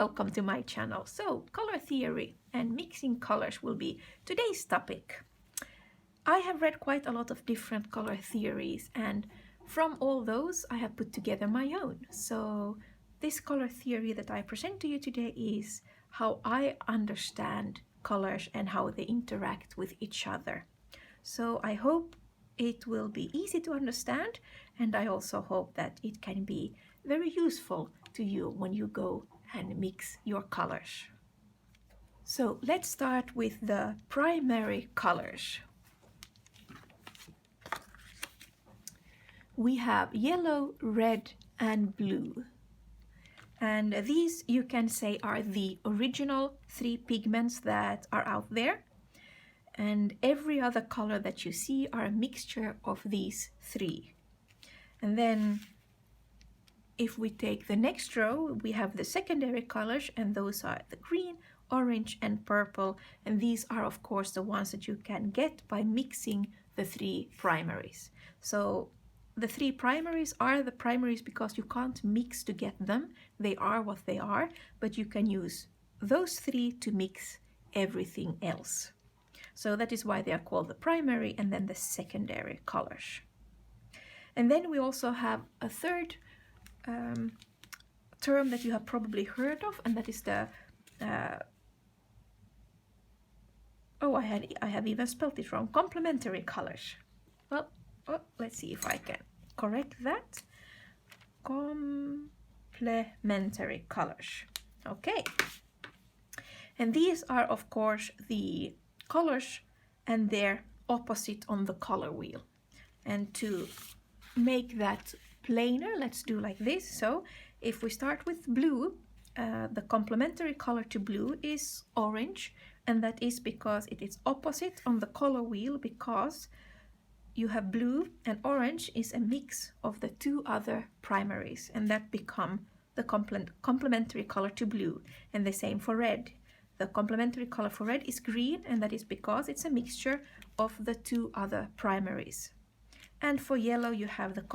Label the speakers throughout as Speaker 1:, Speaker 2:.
Speaker 1: welcome to my channel. So, color theory and mixing colors will be today's topic. I have read quite a lot of different color theories, and from all those I have put together my own. So this color theory that I present to you today is how I understand colors and how they interact with each other. So I hope it will be easy to understand, and I also hope that it can be very useful to you when you go and mix your colors. So let's start with the primary colors. We have yellow, red, and blue. And these you can say are the original three pigments that are out there. And every other color that you see are a mixture of these three. And then if we take the next row, we have the secondary colors, and those are the green, orange, and purple. And these are, of course, the ones that you can get by mixing the three primaries. So the three primaries are the primaries because you can't mix to get them. They are what they are, but you can use those three to mix everything else. So that is why they are called the primary and then the secondary colors. And then we also have a third term that you have probably heard of, and that is the I have even spelled it wrong, complementary colors. Well, let's see if I can correct that. Complementary colors. Okay. And these are, of course, the colors and their opposite on the color wheel. And to make that plainer, let's do like this. So if we start with blue, the complementary color to blue is orange, and that is because it is opposite on the color wheel, because you have blue and orange is a mix of the two other primaries, and that become the complementary color to blue. And the same for red. The complementary color for red is green, and that is because it's a mixture of the two other primaries. And for yellow you have the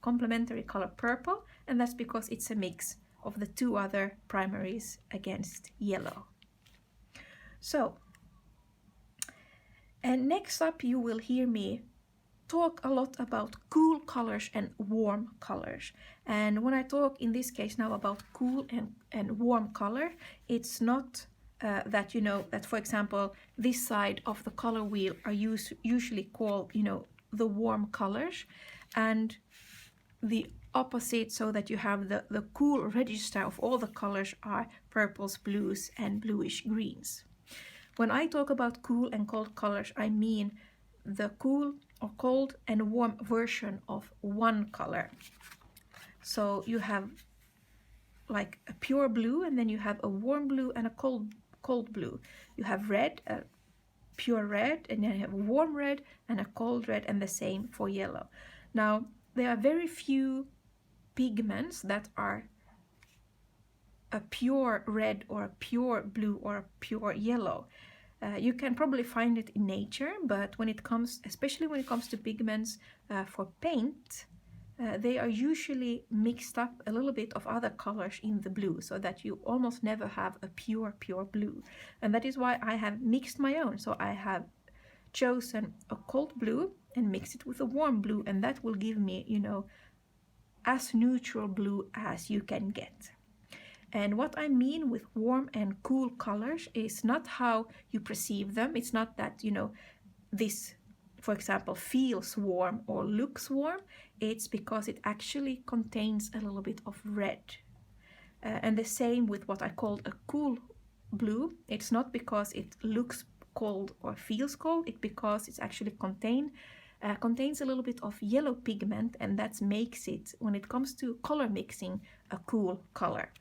Speaker 1: complementary color purple, and that's because it's a mix of the two other primaries against yellow. So, and next up you will hear me talk a lot about cool colors and warm colors. And when I talk in this case now about cool and warm color, it's not that, you know, that for example this side of the color wheel are usually called, you know, the warm colors, and the opposite, so that you have the cool register of all the colors are purples, blues, and bluish greens. When I talk about cool and cold colors, I mean the cool or cold and warm version of one color. So you have like a pure blue, and then you have a warm blue and a cold blue. You have red, a pure red, and then you have a warm red and a cold red, and the same for yellow. Now there are very few pigments that are a pure red or a pure blue or a pure yellow. You can probably find it in nature, but when it comes, especially when it comes to pigments for paint, they are usually mixed up a little bit of other colors in the blue, so that you almost never have a pure blue. And that is why I have mixed my own. So I have chosen a cold blue and mixed it with a warm blue, and that will give me, you know, as neutral blue as you can get. And what I mean with warm and cool colors is not how you perceive them. It's not that, you know, this, for example, feels warm or looks warm. It's because it actually contains a little bit of red. And the same with what I call a cool blue. It's not because it looks cold or feels cold. It's because it's actually contains a little bit of yellow pigment, and that makes it, when it comes to color mixing, a cool color.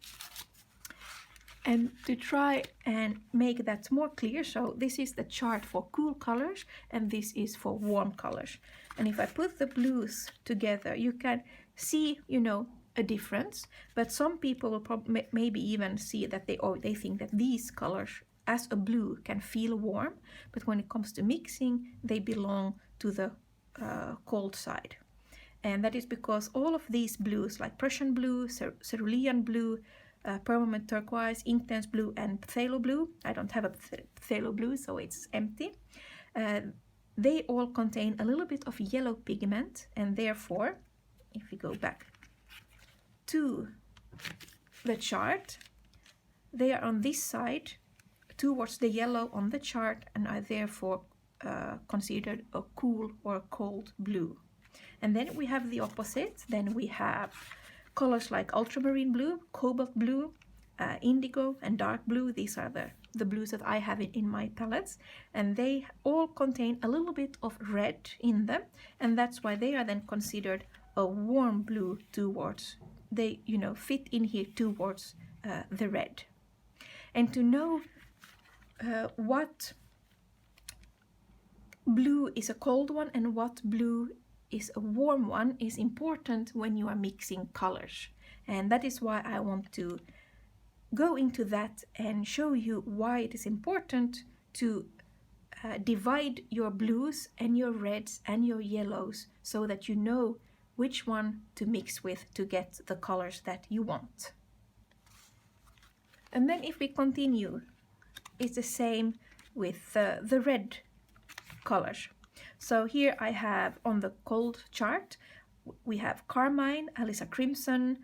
Speaker 1: And to try and make that more clear, so this is the chart for cool colors, and this is for warm colors. And if I put the blues together, you can see, you know, a difference. But some people will maybe even see that they think that these colors as a blue can feel warm, but when it comes to mixing, they belong to the cold side. And that is because all of these blues, like Prussian blue, cerulean blue, permanent turquoise, intense blue, and phthalo blue. I don't have a phthalo blue, so it's empty. They all contain a little bit of yellow pigment, and therefore, if we go back to the chart, they are on this side towards the yellow on the chart and are therefore considered a cool or cold blue. And then we have the opposite. Then we have colors like ultramarine blue, cobalt blue, indigo, and dark blue. These are the blues that I have in my palettes, and they all contain a little bit of red in them, and that's why they are then considered a warm blue towards, they fit in here towards the red. And to know what blue is a cold one and what blue is a warm one is important when you are mixing colors. And that is why I want to go into that and show you why it is important to divide your blues and your reds and your yellows so that you know which one to mix with to get the colors that you want. And then if we continue, it's the same with the red colors. So here I have on the cold chart, we have carmine, Alyssa crimson,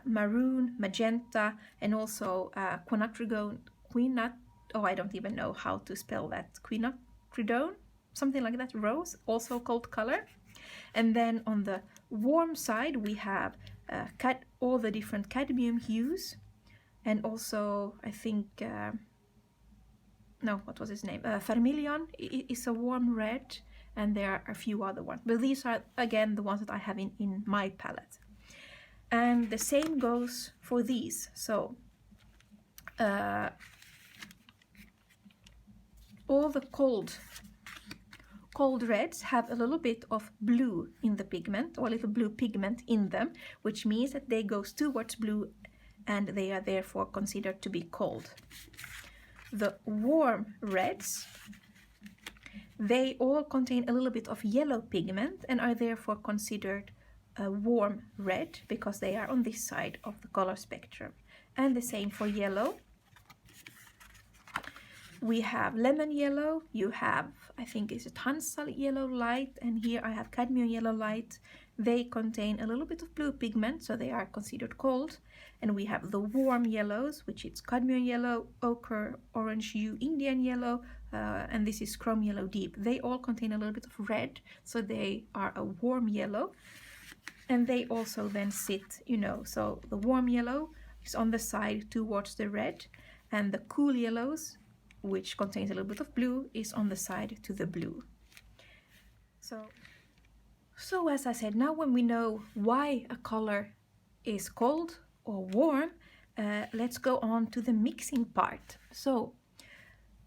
Speaker 1: maroon, magenta, and also quinacridone, I don't even know how to spell that, quinacridone, something like that, rose, also cold color. And then on the warm side we have all the different cadmium hues, and also I think what was his name? Vermilion is a warm red, and there are a few other ones. But these are, again, the ones that I have in my palette. And the same goes for these. So all the cold reds have a little bit of blue in the pigment, or a little blue pigment in them, which means that they go towards blue and they are therefore considered to be cold. The warm reds, they all contain a little bit of yellow pigment and are therefore considered a warm red because they are on this side of the color spectrum. And the same for yellow. We have lemon yellow, you have, I think it's a Tansal yellow light, and here I have cadmium yellow light. They contain a little bit of blue pigment, so they are considered cold. And we have the warm yellows, which is cadmium yellow, ochre, orange hue, Indian yellow, and this is chrome yellow deep. They all contain a little bit of red, so they are a warm yellow. And they also then sit, so the warm yellow is on the side towards the red, and the cool yellows, which contains a little bit of blue, is on the side to the blue. So as I said, now when we know why a color is cold or warm, let's go on to the mixing part. So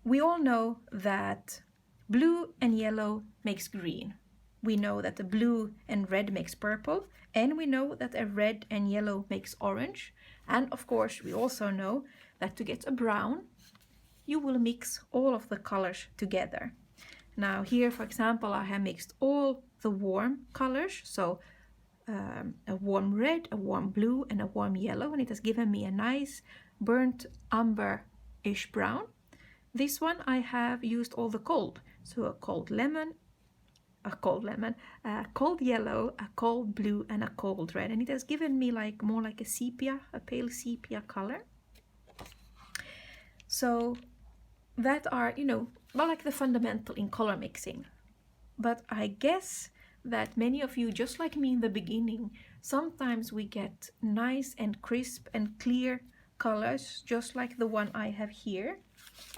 Speaker 1: we all know that blue and yellow makes green. We know that the blue and red makes purple, and we know that a red and yellow makes orange. And of course, we also know that to get a brown, you will mix all of the colors together. Now here, for example, I have mixed all the warm colors, so a warm red, a warm blue, and a warm yellow, and it has given me a nice burnt umber-ish brown. This one I have used all the cold, so a cold lemon, a cold yellow, a cold blue, and a cold red, and it has given me more like a pale sepia color. So that are, like the fundamental in color mixing. But I guess that many of you, just like me in the beginning, sometimes we get nice and crisp and clear colors, just like the one I have here.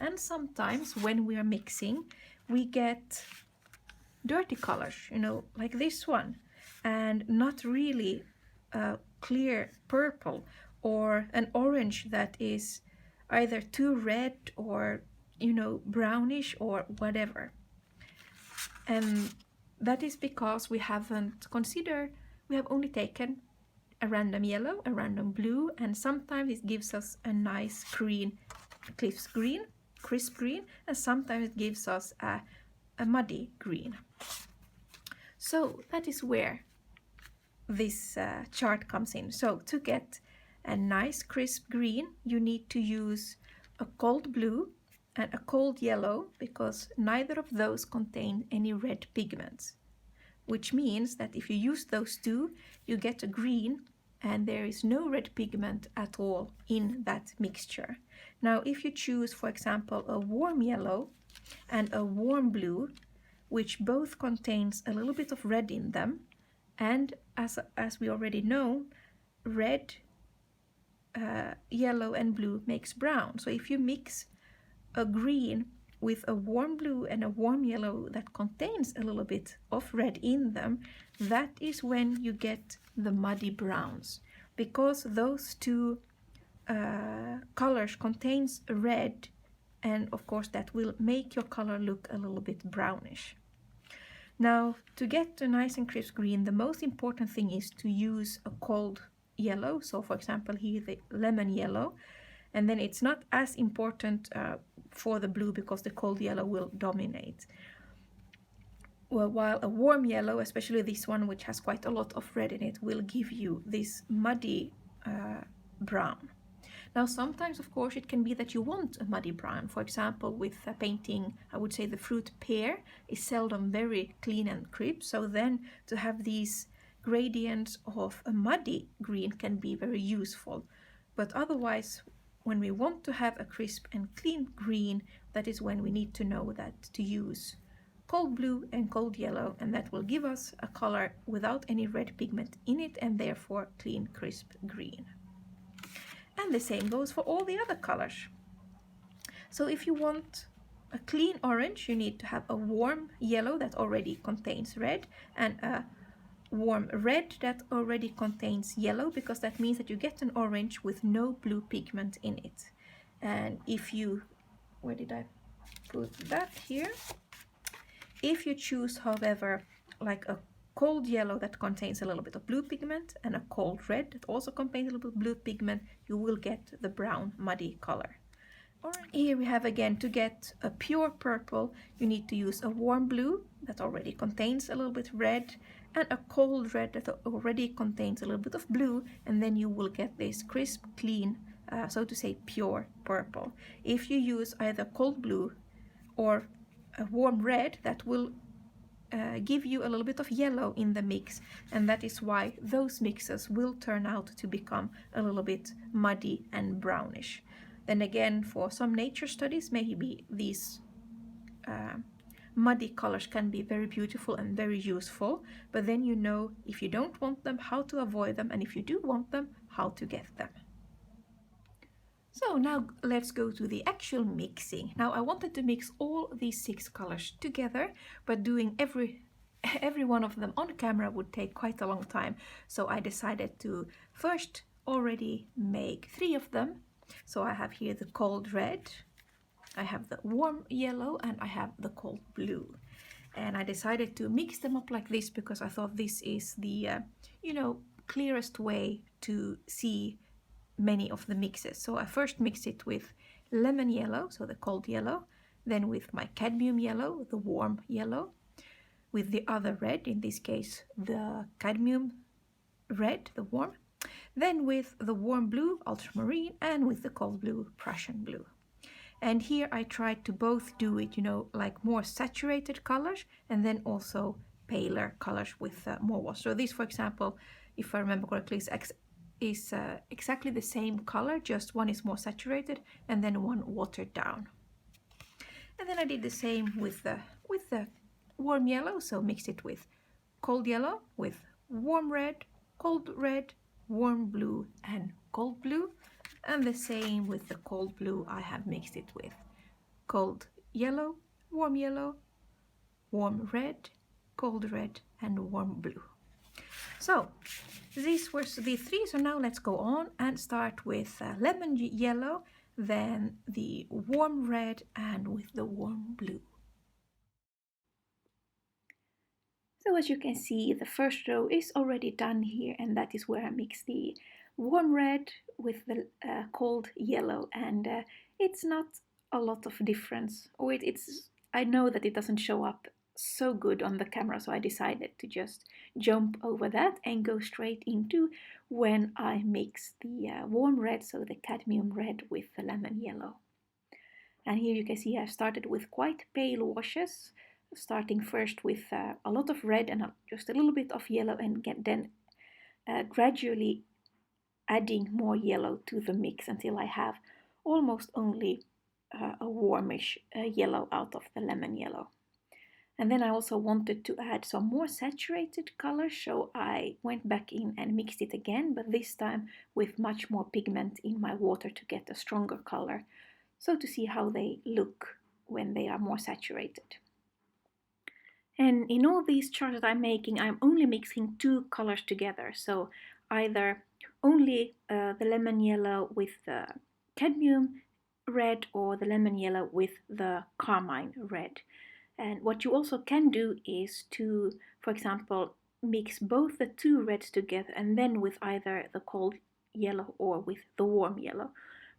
Speaker 1: And sometimes when we are mixing, we get dirty colors, like this one, and not really a clear purple or an orange that is either too red or brownish or whatever. And that is because we have only taken a random yellow, a random blue, and sometimes it gives us a nice green, crisp green, and sometimes it gives us a muddy green. So that is where this chart comes in. So to get and nice crisp green, you need to use a cold blue and a cold yellow, because neither of those contain any red pigments. Which means that if you use those two, you get a green and there is no red pigment at all in that mixture. Now, if you choose, for example, a warm yellow and a warm blue, which both contains a little bit of red in them, and as we already know, red, yellow and blue makes brown. So if you mix a green with a warm blue and a warm yellow that contains a little bit of red in them, that is when you get the muddy browns, because those two colors contains red, and of course that will make your color look a little bit brownish. Now, to get a nice and crisp green, the most important thing is to use a cold yellow. So for example here, the lemon yellow. And then it's not as important for the blue, because the cold yellow will dominate. Well, while a warm yellow, especially this one which has quite a lot of red in it, will give you this muddy brown. Now sometimes, of course, it can be that you want a muddy brown. For example, with painting, I would say the fruit pear is seldom very clean and crisp, so then to have these gradients of a muddy green can be very useful. But otherwise, when we want to have a crisp and clean green, that is when we need to know that to use cold blue and cold yellow, and that will give us a color without any red pigment in it, and therefore clean, crisp green. And the same goes for all the other colors. So if you want a clean orange, you need to have a warm yellow that already contains red, and a warm red that already contains yellow, because that means that you get an orange with no blue pigment in it. And if you, where did I put that here? If you choose, however, like a cold yellow that contains a little bit of blue pigment and a cold red that also contains a little bit of blue pigment, you will get the brown muddy color. Here we have again, to get a pure purple, you need to use a warm blue that already contains a little bit red, and a cold red that already contains a little bit of blue, and then you will get this crisp, clean, so to say, pure purple. If you use either cold blue or a warm red, that will give you a little bit of yellow in the mix, and that is why those mixes will turn out to become a little bit muddy and brownish. Then again, for some nature studies, maybe these muddy colors can be very beautiful and very useful, but then you know, if you don't want them, how to avoid them, and if you do want them, how to get them. So now let's go to the actual mixing. Now I wanted to mix all these 6 colors together, but doing every one of them on camera would take quite a long time. So I decided to first already make 3 of them. So I have here the cold red, I have the warm yellow, and I have the cold blue. And I decided to mix them up like this because I thought this is the, clearest way to see many of the mixes. So I first mix it with lemon yellow, so the cold yellow, then with my cadmium yellow, the warm yellow, with the other red, in this case the cadmium red, the warm, then with the warm blue, ultramarine, and with the cold blue, Prussian blue. And here I tried to both do it, like more saturated colors, and then also paler colors with more water. So this, for example, if I remember correctly, is exactly the same color, just one is more saturated and then one watered down. And then I did the same with the warm yellow, so mixed it with cold yellow, with warm red, warm blue, and cold blue. And the same with the cold blue, I have mixed it with cold yellow, warm red, cold red, and warm blue. So these were the 3, so now let's go on and start with lemon yellow, then the warm red, and with the warm blue. So as you can see, the first row is already done here, and that is where I mix the warm red with the cold yellow, and it's not a lot of difference, or I know that it doesn't show up so good on the camera, so I decided to just jump over that and go straight into when I mix the warm red, so the cadmium red, with the lemon yellow. And here you can see I started with quite pale washes, starting first with a lot of red and just a little bit of yellow, and then gradually adding more yellow to the mix until I have almost only a warmish yellow out of the lemon yellow. And then I also wanted to add some more saturated color, so I went back in and mixed it again, but this time with much more pigment in my water to get a stronger color, so to see how they look when they are more saturated. And in all these charts that I'm making, I'm only mixing two colors together, so either only the lemon yellow with the cadmium red or the lemon yellow with the carmine red. And what you also can do is to, for example, mix both the two reds together and then with either the cold yellow or with the warm yellow.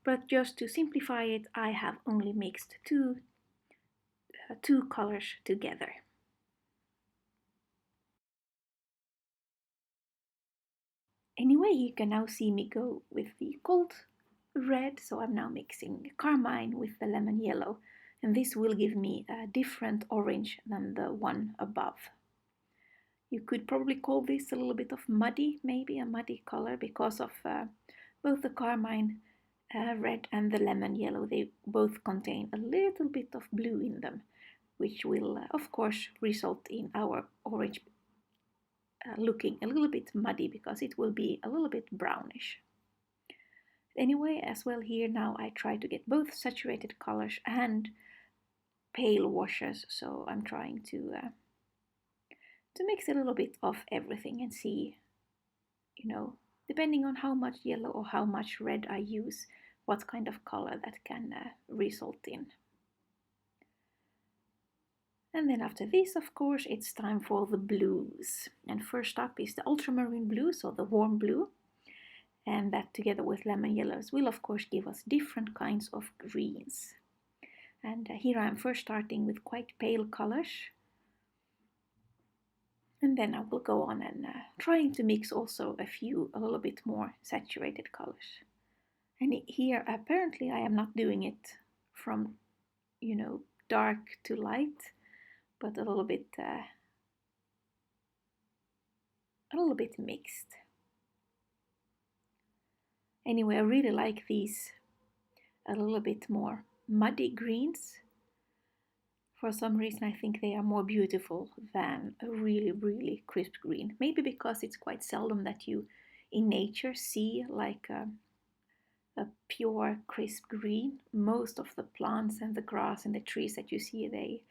Speaker 1: But just to simplify it, I have only mixed two colors together. Anyway, you can now see me go with the cold red, so I'm now mixing carmine with the lemon yellow, and this will give me a different orange than the one above. You could probably call this a little bit of muddy, maybe a muddy color, because of both the carmine red and the lemon yellow. They both contain a little bit of blue in them, which will of course result in our orange looking a little bit muddy because it will be a little bit brownish. Anyway, as well here now I try to get both saturated colors and pale washes, so I'm trying to mix a little bit of everything and see, depending on how much yellow or how much red I use, what kind of color that can result in. And then after this, of course, it's time for the blues. And first up is the ultramarine blue, so the warm blue. And that together with lemon yellows will of course give us different kinds of greens. And here I am first starting with quite pale colors. And then I will go on and trying to mix also a little bit more saturated colors. And here apparently I am not doing it from, dark to light, but a little bit mixed. Anyway, I really like these a little bit more muddy greens. For some reason I think they are more beautiful than a really, really crisp green. Maybe because it's quite seldom that you in nature see like a pure crisp green. Most of the plants and the grass and the trees that you see, they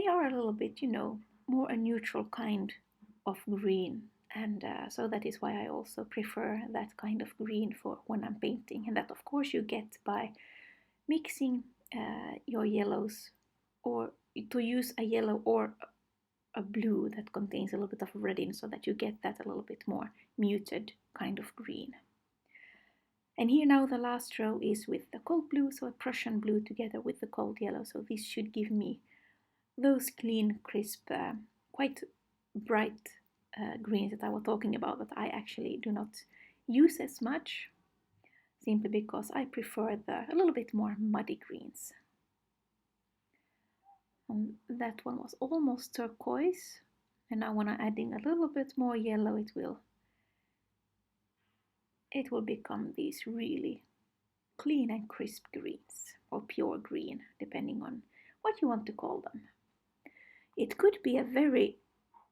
Speaker 1: are a little bit, more a neutral kind of green. And so that is why I also prefer that kind of green for when I'm painting. And that of course you get by mixing your yellows, or to use a yellow or a blue that contains a little bit of red in, so that you get that a little bit more muted kind of green. And here now the last row is with the cold blue, so a Prussian blue together with the cold yellow. So this should give me those clean, crisp, quite bright greens that I was talking about, that I actually do not use as much, simply because I prefer a little bit more muddy greens. And that one was almost turquoise, and now when I'm adding a little bit more yellow, it will become these really clean and crisp greens, or pure green, depending on what you want to call them. It could be a very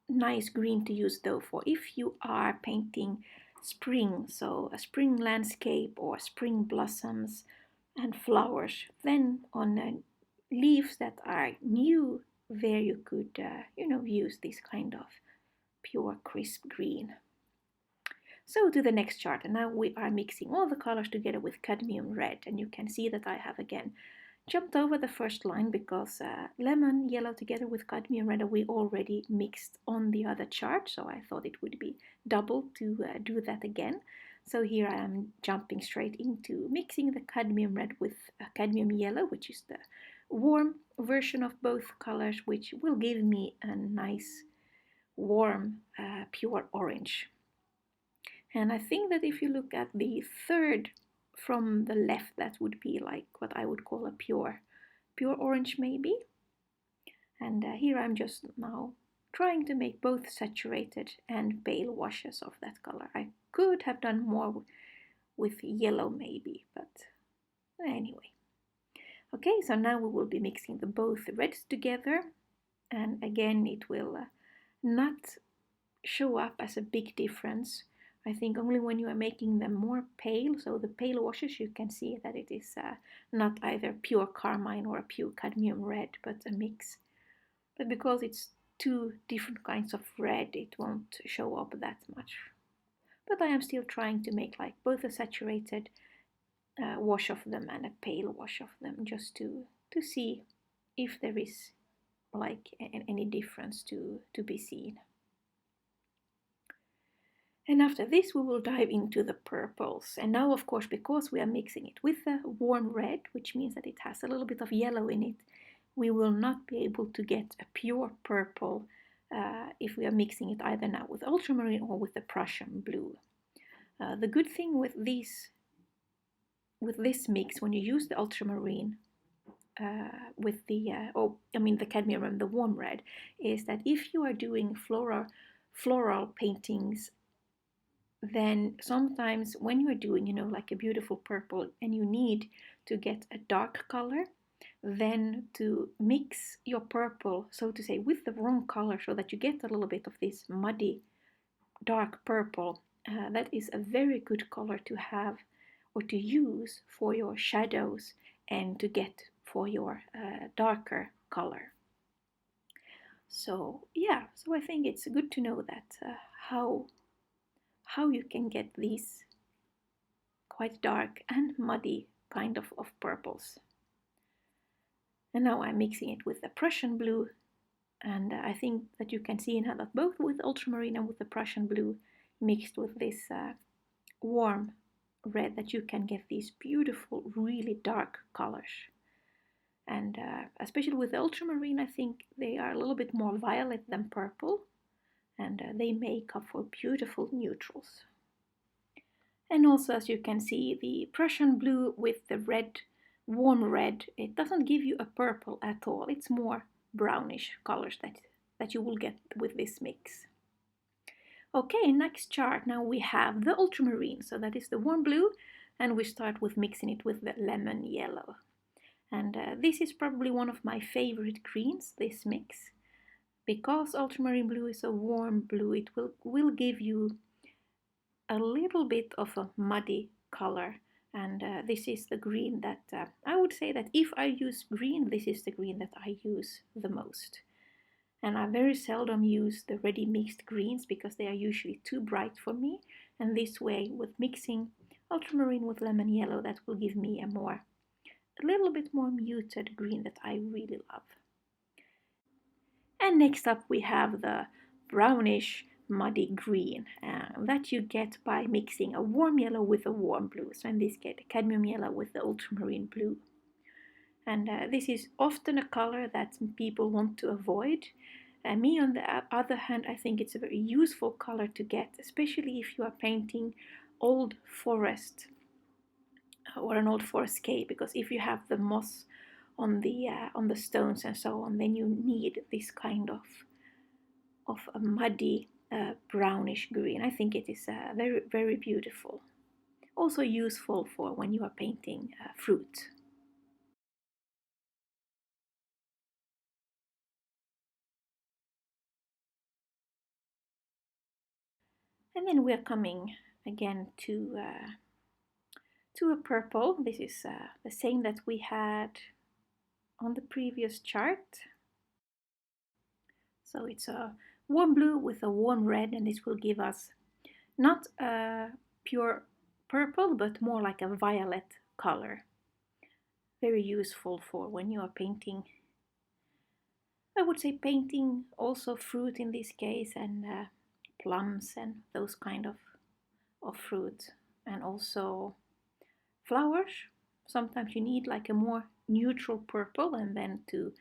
Speaker 1: nice green to use though for if you are painting spring, so a spring landscape or spring blossoms and flowers. Then on leaves that are new, there you could use this kind of pure crisp green. So to the next chart, and now we are mixing all the colors together with cadmium red, and you can see that I have again jumped over the first line because lemon yellow together with cadmium red we already mixed on the other chart, so I thought it would be double to do that again. So here I am jumping straight into mixing the cadmium red with cadmium yellow, which is the warm version of both colors, which will give me a nice warm pure orange. And I think that if you look at the third from the left, that would be like what I would call a pure orange maybe. And here I'm just now trying to make both saturated and pale washes of that color. I could have done more with yellow maybe, but anyway. Okay, so now we will be mixing the both reds together, and again it will not show up as a big difference. I think only when you are making them more pale, so the pale washes, you can see that it is not either pure carmine or a pure cadmium red, but a mix. But because it's two different kinds of red, it won't show up that much. But I am still trying to make like both a saturated wash of them and a pale wash of them, just to see if there is like any difference to be seen. And after this we will dive into the purples. And now of course, because we are mixing it with a warm red, which means that it has a little bit of yellow in it, we will not be able to get a pure purple if we are mixing it either now with ultramarine or with the Prussian blue. The good thing with this mix, when you use the ultramarine with the the cadmium and the warm red, is that if you are doing floral paintings, then sometimes when you are doing, like a beautiful purple and you need to get a dark color, then to mix your purple, so to say, with the wrong color so that you get a little bit of this muddy dark purple, that is a very good color to have or to use for your shadows and to get for your darker color. So yeah, so I think it's good to know that how you can get these quite dark and muddy kind of purples. And now I'm mixing it with the Prussian blue, and I think that you can see now that both with ultramarine and with the Prussian blue mixed with this warm red, that you can get these beautiful, really dark colors. And especially with the ultramarine, I think they are a little bit more violet than purple, and they make up for beautiful neutrals. And also, as you can see, the Prussian blue with the red, warm red, it doesn't give you a purple at all. It's more brownish colors that you will get with this mix. Okay, next chart. Now we have the ultramarine, so that is the warm blue, and we start with mixing it with the lemon yellow. And this is probably one of my favorite greens, this mix. Because ultramarine blue is a warm blue, it will give you a little bit of a muddy color, and this is the green that I would say that if I use green, this is the green that I use the most. And I very seldom use the ready mixed greens because they are usually too bright for me, and this way, with mixing ultramarine with lemon yellow, that will give me a little bit more muted green that I really love. And next up we have the brownish muddy green that you get by mixing a warm yellow with a warm blue. So in this case, cadmium yellow with the ultramarine blue. And this is often a color that people want to avoid. Me, on the other hand, I think it's a very useful color to get, especially if you are painting old forest or an old forest-scape, because if you have the moss on the stones and so on, then you need this kind of a muddy brownish green. I think it is very, very beautiful. Also useful for when you are painting fruit. And then we are coming again to a purple. This is the same that we had on the previous chart. So it's a warm blue with a warm red, and this will give us not a pure purple, but more like a violet color. Very useful for when you are painting, I would say painting also fruit in this case, and plums and those kind of fruit, and also flowers. sometimes you need like a more neutral purple, and then to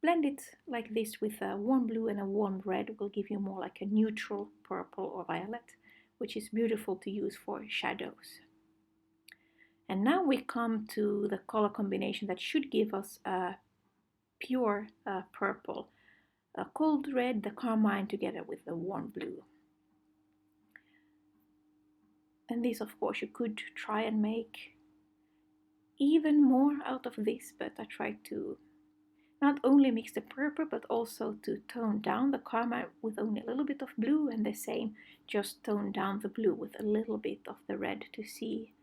Speaker 1: blend it like this with a warm blue and a warm red will give you more like a neutral purple or violet, which is beautiful to use for shadows. And now we come to the color combination that should give us a pure purple, a cold red, the carmine together with the warm blue. And this, of course, you could try and make even more out of this, but I tried to not only mix the purple but also to tone down the carmine with only a little bit of blue, and the same, just tone down the blue with a little bit of the red to see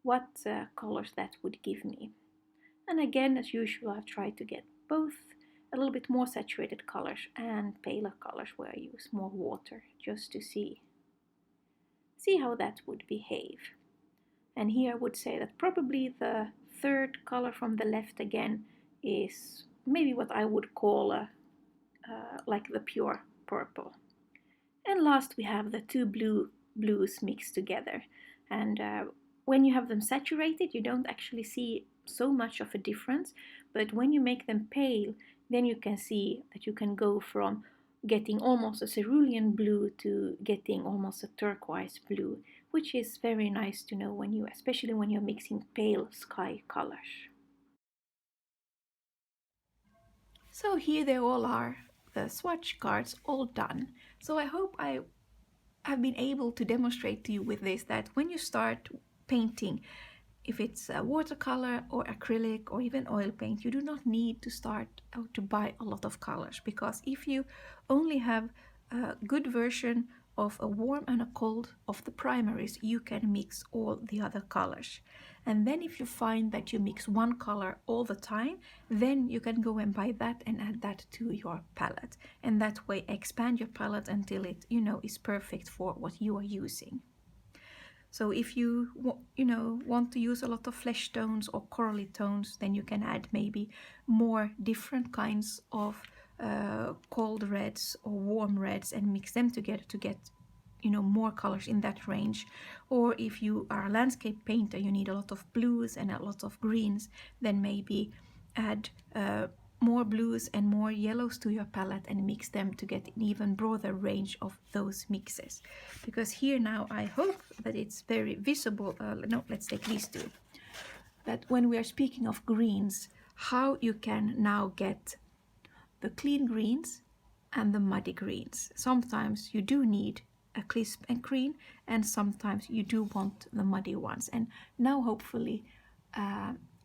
Speaker 1: what colors that would give me. And again, as usual, I've tried to get both a little bit more saturated colors and paler colors where I use more water, just to see how that would behave. And here I would say that probably the third color from the left again is maybe what I would call like the pure purple. And last we have the two blues mixed together. And when you have them saturated, you don't actually see so much of a difference. But when you make them pale, then you can see that you can go from getting almost a cerulean blue to getting almost a turquoise blue, which is very nice to know when especially when you're mixing pale sky colors. So here they all are, the swatch cards all done. So I hope I've been able to demonstrate to you with this that when you start painting, if it's a watercolor or acrylic or even oil paint, you do not need to start out to buy a lot of colors, because if you only have a good version of a warm and a cold of the primaries, you can mix all the other colors. And then if you find that you mix one color all the time, then you can go and buy that and add that to your palette, and that way expand your palette until it is perfect for what you are using. So if you want to use a lot of flesh tones or corally tones, then you can add maybe more different kinds of cold reds or warm reds and mix them together to get more colors in that range. Or if you are a landscape painter, you need a lot of blues and a lot of greens, then maybe add more blues and more yellows to your palette and mix them to get an even broader range of those mixes. Because here now I hope that it's very visible. No, let's take these two. That when we are speaking of greens, how you can now get the clean greens and the muddy greens. Sometimes you do need a crisp and green, and sometimes you do want the muddy ones. And now hopefully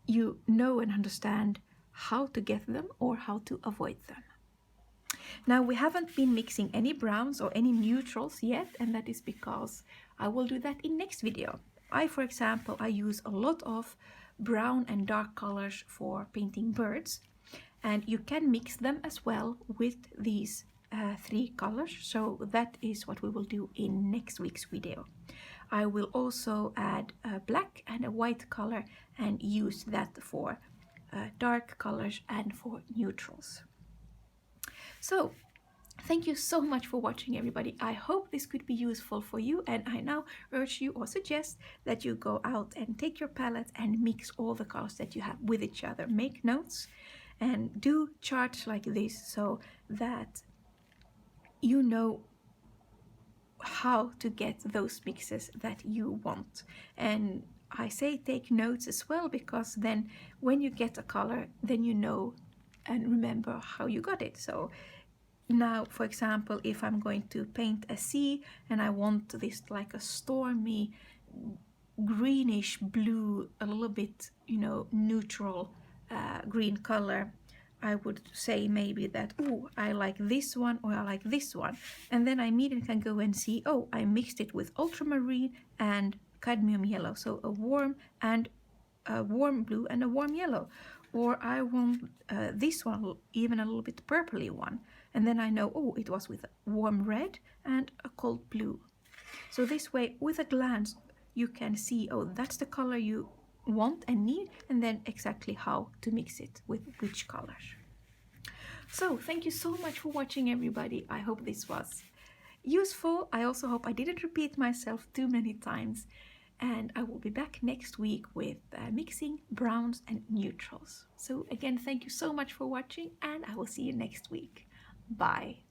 Speaker 1: you know and understand how to get them or how to avoid them. Now we haven't been mixing any browns or any neutrals yet, and that is because I will do that in next video. For example, I use a lot of brown and dark colors for painting birds, and you can mix them as well with these three colors. So that is what we will do in next week's video. I will also add a black and a white color and use that for dark colors and for neutrals. So thank you so much for watching, everybody. I hope this could be useful for you, and I now urge you or suggest that you go out and take your palette and mix all the colors that you have with each other. Make notes and do charts like this so that you know how to get those mixes that you want. And I say take notes as well, because then when you get a color, then you know and remember how you got it. So now, for example, if I'm going to paint a sea and I want this like a stormy greenish blue, a little bit neutral green color, I would say maybe that, oh, I like this one or I like this one. And then I immediately can go and see, oh, I mixed it with ultramarine and cadmium yellow. So a warm blue and a warm yellow. Or I want this one, even a little bit purpley one. And then I know, oh, it was with a warm red and a cold blue. So this way, with a glance, you can see, oh, that's the color you want and need, and then exactly how to mix it with which colors. So thank you so much for watching, everybody. I hope this was useful. I also hope I didn't repeat myself too many times. and I will be back next week with mixing browns and neutrals. So again, thank you so much for watching, and I will see you next week. Bye.